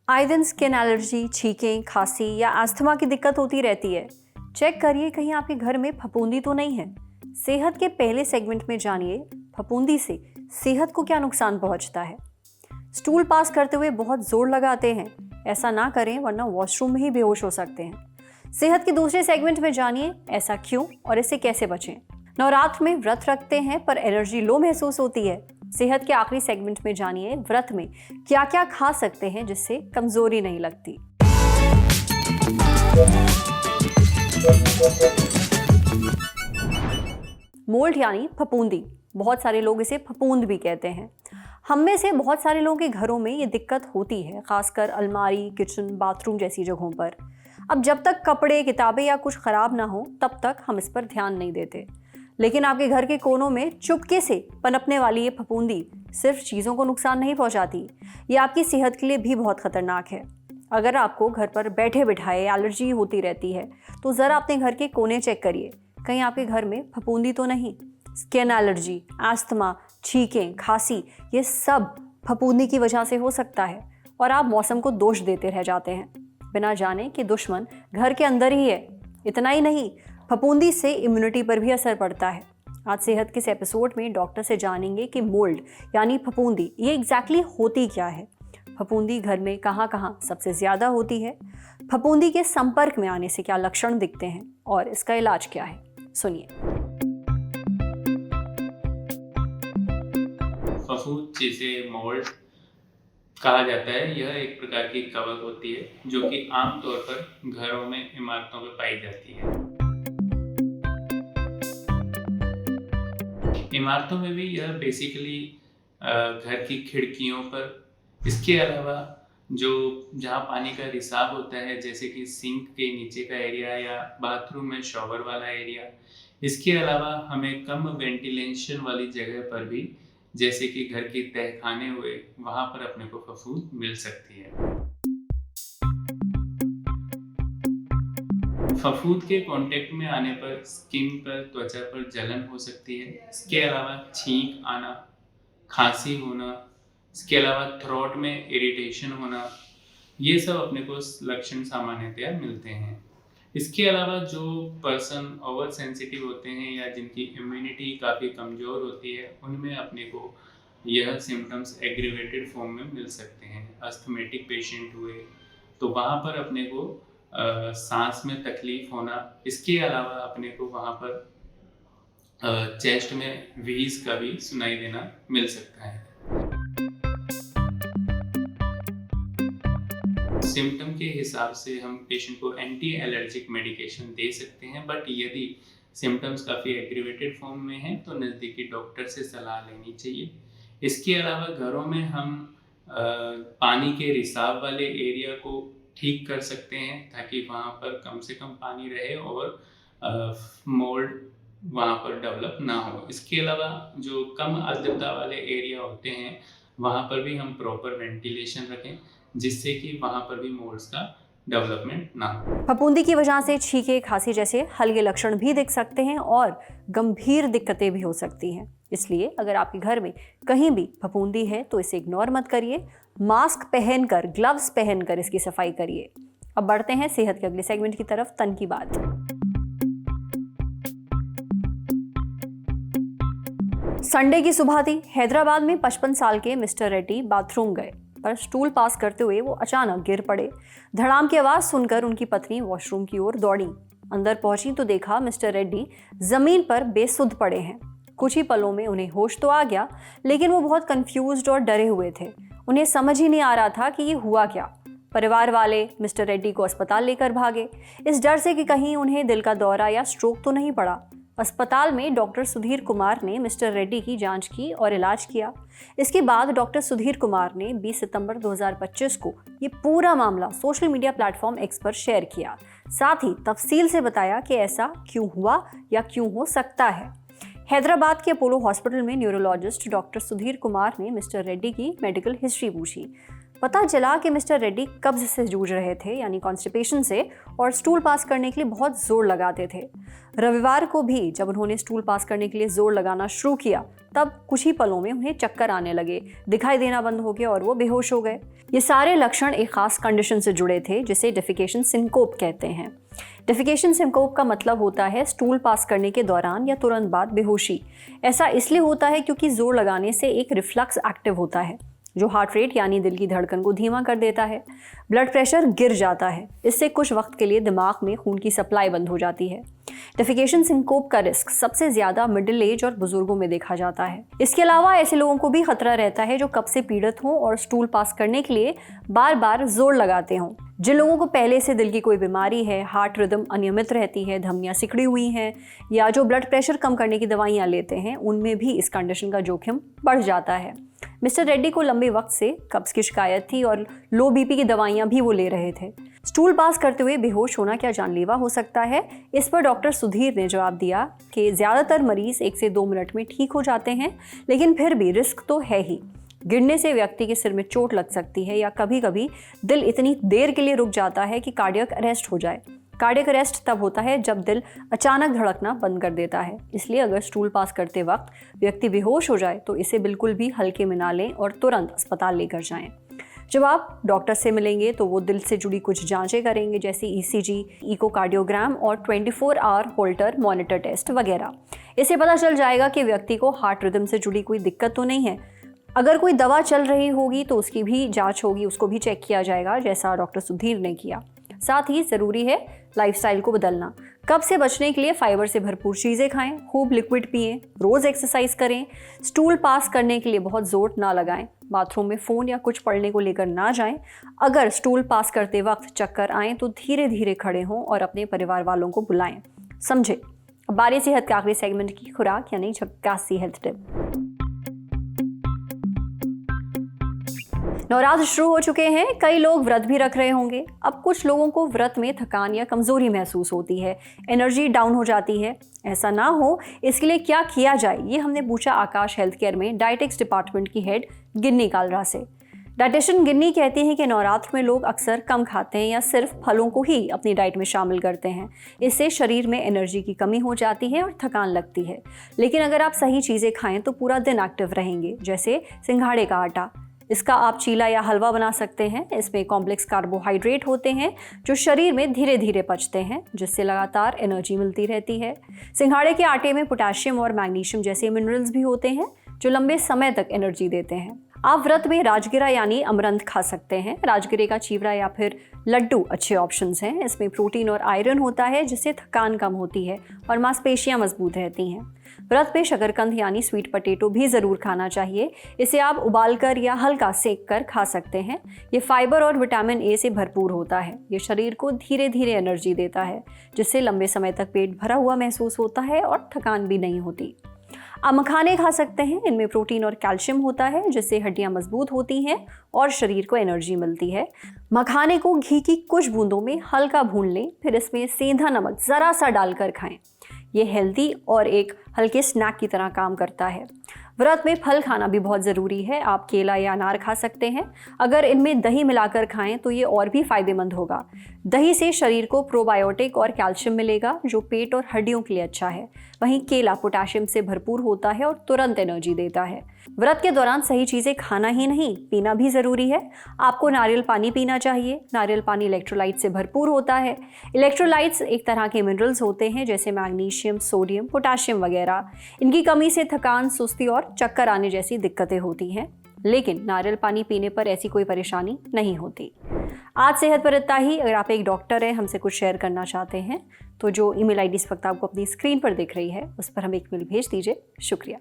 आए दिन skin allergy, छींकें, खांसी या अस्थमा की दिक्कत होती रहती है। चेक करिए कहीं आपके घर में फफूंदी तो नहीं है। सेहत के पहले सेगमेंट में जानिए फफूंदी से सेहत को क्या नुकसान पहुंचता है। स्टूल पास करते हुए बहुत जोर लगाते हैं, ऐसा ना करें वरना वॉशरूम में ही बेहोश हो सकते हैं। सेहत के दूसरे सेगमेंट में जानिए ऐसा क्यों और इससे कैसे बचें। नवरात्र में व्रत रखते हैं पर एलर्जी लो महसूस होती है। सेहत के आखिरी सेगमेंट में जानिए व्रत में क्या क्या खा सकते हैं जिससे कमजोरी नहीं लगती। मोल्ड यानी फफूंदी, बहुत सारे लोग इसे फफूंद भी कहते हैं। हम में से बहुत सारे लोगों के घरों में ये दिक्कत होती है, खासकर अलमारी, किचन, बाथरूम जैसी जगहों पर। अब जब तक कपड़े, किताबें या कुछ खराब ना हो तब तक हम इस पर ध्यान नहीं देते, लेकिन आपके घर के कोनों में चुपके से पनपने वाली ये फफूंदी सिर्फ चीज़ों को नुकसान नहीं पहुंचाती, ये आपकी सेहत के लिए भी बहुत खतरनाक है। अगर आपको घर पर बैठे बिठाए एलर्जी होती रहती है तो ज़रा अपने घर के कोने चेक करिए, कहीं आपके घर में फफूंदी तो नहीं। स्किन एलर्जी, अस्थमा, छींकें, खांसी, ये सब फफूंदी की वजह से हो सकता है और आप मौसम को दोष देते रह जाते हैं बिना जाने कि दुश्मन घर के अंदर ही है। इतना ही नहीं, फफूंदी से इम्यूनिटी पर भी असर पड़ता है। आज सेहत के इस एपिसोड में डॉक्टर से जानेंगे कि मोल्ड यानी फफूंदी ये एग्जैक्टली होती क्या है, फफूंदी घर में कहाँ कहाँ सबसे ज़्यादा होती है, फफूंदी के संपर्क में आने से क्या लक्षण दिखते हैं और इसका इलाज क्या है। सुनिए। फफूंद जिसे मोल्ड कहा जाता है, यह एक प्रकार की कवक होती है जो कि आमतौर पर घरों में, इमारतों में पाई जाती है। इमारतों में भी यह बेसिकली घर की खिड़कियों पर, इसके अलावा जो जहाँ पानी का रिसाव होता है जैसे कि सिंक के नीचे का एरिया या बाथरूम में शॉवर वाला एरिया, इसके अलावा हमें कम वेंटिलेशन वाली जगह पर भी जैसे कि घर की तहखाने हुए, वहाँ पर अपने को फफूंद मिल सकती है। फफूंद के कांटेक्ट में आने पर स्किन पर, त्वचा पर जलन हो सकती है। इसके अलावा छींक आना, खांसी होना, इसके अलावा थ्रोट में इरिटेशन होना, ये सब अपने को लक्षण सामान्यतया मिलते हैं। इसके अलावा जो पर्सन ओवर सेंसिटिव होते हैं या जिनकी इम्यूनिटी काफ़ी कमज़ोर होती है, उनमें अपने को यह सिम्टम्स एग्रीवेटेड फॉर्म में मिल सकते हैं। अस्थमेटिक पेशेंट हुए तो वहाँ पर अपने को सांस में तकलीफ होना, इसके अलावा अपने को वहाँ पर चेस्ट में व्हीज का भी सुनाई देना मिल सकता है। सिम्टम के हिसाब से हम पेशेंट को एंटी एलर्जिक मेडिकेशन दे सकते हैं, बट यदि सिम्टम्स काफ़ी एग्रीवेटेड फॉर्म में हैं तो नज़दीकी डॉक्टर से सलाह लेनी चाहिए। इसके अलावा घरों में हम पानी के रिसाव वाले एरिया को ठीक कर सकते हैं ताकि वहाँ पर कम से कम पानी रहे और मोल्ड वहाँ पर डेवलप ना हो। इसके अलावा जो कम आर्द्रता वाले एरिया होते हैं वहाँ पर भी हम प्रॉपर वेंटिलेशन रखें जिससे कि वहाँ पर भी मोल्ड्स का डेवलपमेंट ना हो। फफूंदी की वजह से छींके, खांसी जैसे हल्के लक्षण भी दिख सकते हैं और गंभीर दिक्कतें भी हो सकती हैं। इसलिए अगर आपके घर में कहीं भी फफूंदी है तो इसे इग्नोर मत करिए, मास्क पहनकर, ग्लव्स पहनकर इसकी सफाई करिए। अब बढ़ते हैं सेहत के अगले सेगमेंट की तरफ, तन की बात। संडे की सुबह थी। हैदराबाद में 55 साल के मिस्टर रेड्डी बाथरूम गए पर स्टूल पास करते हुए वो अचानक गिर पड़े। धड़ाम की आवाज सुनकर उनकी पत्नी वॉशरूम की ओर दौड़ी। अंदर पहुंची तो देखा मिस्टर रेड्डी जमीन पर बेसुध पड़े हैं। कुछ ही पलों में उन्हें होश तो आ गया, लेकिन वो बहुत कंफ्यूज्ड और डरे हुए थे। उन्हें समझ ही नहीं आ रहा था कि ये हुआ क्या। परिवार वाले मिस्टर रेड्डी को अस्पताल लेकर भागे, इस डर से कि कहीं उन्हें दिल का दौरा या स्ट्रोक तो नहीं पड़ा। अस्पताल में डॉक्टर सुधीर कुमार ने मिस्टर रेड्डी की जांच की और इलाज किया। इसके बाद डॉक्टर सुधीर कुमार ने 20 सितंबर 2025 को ये पूरा मामला सोशल मीडिया प्लेटफॉर्म एक्स पर शेयर किया। साथ ही तफसील से बताया कि ऐसा क्यों हुआ या क्यों हो सकता है। हैदराबाद के अपोलो हॉस्पिटल में न्यूरोलॉजिस्ट डॉक्टर सुधीर कुमार ने मिस्टर रेड्डी की मेडिकल हिस्ट्री पूछी। पता चला कि मिस्टर रेड्डी कब्ज से जूझ रहे थे, यानी कॉन्स्टिपेशन से, और स्टूल पास करने के लिए बहुत जोर लगाते थे। रविवार को भी जब उन्होंने स्टूल पास करने के लिए जोर लगाना शुरू किया, तब कुछ ही पलों में उन्हें चक्कर आने लगे, दिखाई देना बंद हो गया और वो बेहोश हो गए। ये सारे लक्षण एक खास कंडीशन से जुड़े थे जिसे डेफिकेशन सिंकोप कहते हैं। डेफिकेशन सिंकोप का मतलब होता है स्टूल पास करने के दौरान या तुरंत बाद बेहोशी। ऐसा इसलिए होता है क्योंकि जोर लगाने से एक रिफ्लक्स एक्टिव होता है जो हार्ट रेट यानी दिल की धड़कन को धीमा कर देता है। ब्लड प्रेशर गिर जाता है। इससे कुछ वक्त के लिए दिमाग में खून की सप्लाई बंद हो जाती है। डेफिकेशन सिंकोप का रिस्क सबसे ज्यादा मिडिल एज और बुजुर्गों में देखा जाता है। इसके अलावा ऐसे लोगों को भी खतरा रहता है जो कब्ज से पीड़ित हों और स्टूल पास करने के लिए बार बार जोर लगाते हों। जिन लोगों को पहले से दिल की कोई बीमारी है, हार्ट रिदम अनियमित रहती है, धमनियां सिकुड़ी हुई हैं, या जो ब्लड प्रेशर कम करने की दवाइयां लेते हैं, उनमें भी इस कंडीशन का जोखिम बढ़ जाता है। मिस्टर रेड्डी को लंबे वक्त से कब्ज की शिकायत थी और लो बीपी की दवाइयां भी वो ले रहे थे। स्टूल पास करते हुए बेहोश होना क्या जानलेवा हो सकता है? इस पर डॉक्टर सुधीर ने जवाब दिया कि ज़्यादातर मरीज 1 से 2 मिनट में ठीक हो जाते हैं, लेकिन फिर भी रिस्क तो है ही। गिरने से व्यक्ति के सिर में चोट लग सकती है या कभी कभी दिल इतनी देर के लिए रुक जाता है कि कार्डियक अरेस्ट हो जाए। कार्डियक अरेस्ट तब होता है जब दिल अचानक धड़कना बंद कर देता है। इसलिए अगर स्टूल पास करते वक्त व्यक्ति बेहोश हो जाए तो इसे बिल्कुल भी हल्के में ना लें और तुरंत अस्पताल लेकर जाएं। जब आप डॉक्टर से मिलेंगे तो वो दिल से जुड़ी कुछ जांचें करेंगे, जैसे ECG, इकोकार्डियोग्राम और 24 आवर होल्टर मॉनिटर टेस्ट वगैरह। इससे पता चल जाएगा कि व्यक्ति को हार्ट रिदम से जुड़ी कोई दिक्कत तो नहीं है। अगर कोई दवा चल रही होगी तो उसकी भी जांच होगी, उसको भी चेक किया जाएगा, जैसा डॉक्टर सुधीर ने किया। साथ ही ज़रूरी है लाइफस्टाइल को बदलना। कब्ज से बचने के लिए फाइबर से भरपूर चीज़ें खाएं, खूब लिक्विड पिएं, रोज़ एक्सरसाइज करें, स्टूल पास करने के लिए बहुत जोर ना लगाएं, बाथरूम में फ़ोन या कुछ पढ़ने को लेकर ना जाएं। अगर स्टूल पास करते वक्त चक्कर आएँ तो धीरे धीरे खड़े हों और अपने परिवार वालों को बुलाएं। समझे? अब बारी सेहत के आखिरी सेगमेंट की खुराक यानी झक्कासी हेल्थ टिप। नवरात्र शुरू हो चुके हैं, कई लोग व्रत भी रख रहे होंगे। अब कुछ लोगों को व्रत में थकान या कमजोरी महसूस होती है, एनर्जी डाउन हो जाती है। ऐसा ना हो इसके लिए क्या किया जाए, ये हमने पूछा आकाश हेल्थ केयर में डाइटिक्स डिपार्टमेंट की हेड गिन्नी कालरा से। डाइटिशियन गिन्नी कहती हैं कि नवरात्र में लोग अक्सर कम खाते हैं या सिर्फ फलों को ही अपनी डाइट में शामिल करते हैं। इससे शरीर में एनर्जी की कमी हो जाती है और थकान लगती है। लेकिन अगर आप सही चीज़ें खाएं तो पूरा दिन एक्टिव रहेंगे, जैसे सिंघाड़े का आटा। इसका आप चीला या हलवा बना सकते हैं। इसमें कॉम्प्लेक्स कार्बोहाइड्रेट होते हैं जो शरीर में धीरे धीरे पचते हैं, जिससे लगातार एनर्जी मिलती रहती है। सिंघाड़े के आटे में पोटेशियम और मैग्नीशियम जैसे मिनरल्स भी होते हैं जो लंबे समय तक एनर्जी देते हैं। आप व्रत में राजगिरा यानी अमरंथ खा सकते हैं। राजगिरे का चीवड़ा या फिर लड्डू अच्छे ऑप्शंस हैं। इसमें प्रोटीन और आयरन होता है जिससे थकान कम होती है और मांसपेशियां मजबूत रहती हैं। व्रत में शकरकंद यानी स्वीट पोटैटो भी ज़रूर खाना चाहिए। इसे आप उबालकर या हल्का सेक कर खा सकते हैं। ये फाइबर और विटामिन ए से भरपूर होता है। ये शरीर को धीरे धीरे एनर्जी देता है, जिससे लंबे समय तक पेट भरा हुआ महसूस होता है और थकान भी नहीं होती। आप मखाने खा सकते हैं। इनमें प्रोटीन और कैल्शियम होता है, जिससे हड्डियां मजबूत होती हैं और शरीर को एनर्जी मिलती है। मखाने को घी की कुछ बूंदों में हल्का भून लें, फिर इसमें सेंधा नमक ज़रा सा डालकर खाएं। ये हेल्दी और एक हल्के स्नैक की तरह काम करता है। व्रत में फल खाना भी बहुत ज़रूरी है। आप केला या अनार खा सकते हैं। अगर इनमें दही मिलाकर खाएं तो ये और भी फ़ायदेमंद होगा। दही से शरीर को प्रोबायोटिक और कैल्शियम मिलेगा जो पेट और हड्डियों के लिए अच्छा है। वहीं केला पोटेशियम से भरपूर होता है और तुरंत एनर्जी देता है। व्रत के दौरान सही चीज़ें खाना ही नहीं, पीना भी ज़रूरी है। आपको नारियल पानी पीना चाहिए। नारियल पानी इलेक्ट्रोलाइट से भरपूर होता है। इलेक्ट्रोलाइट्स एक तरह के मिनरल्स होते हैं जैसे मैग्नीशियम, सोडियम, पोटेशियम वगैरह। इनकी कमी से थकान, सुस्ती और चक्कर आने जैसी दिक्कतें होती हैं, लेकिन नारियल पानी पीने पर ऐसी कोई परेशानी नहीं होती। आज सेहत पर इतना ही। अगर आप एक डॉक्टर हैं, हमसे कुछ शेयर करना चाहते हैं तो जो ईमेल आईडी इस वक्त आपको अपनी स्क्रीन पर दिख रही है उस पर हमें एक मेल भेज दीजिए। शुक्रिया।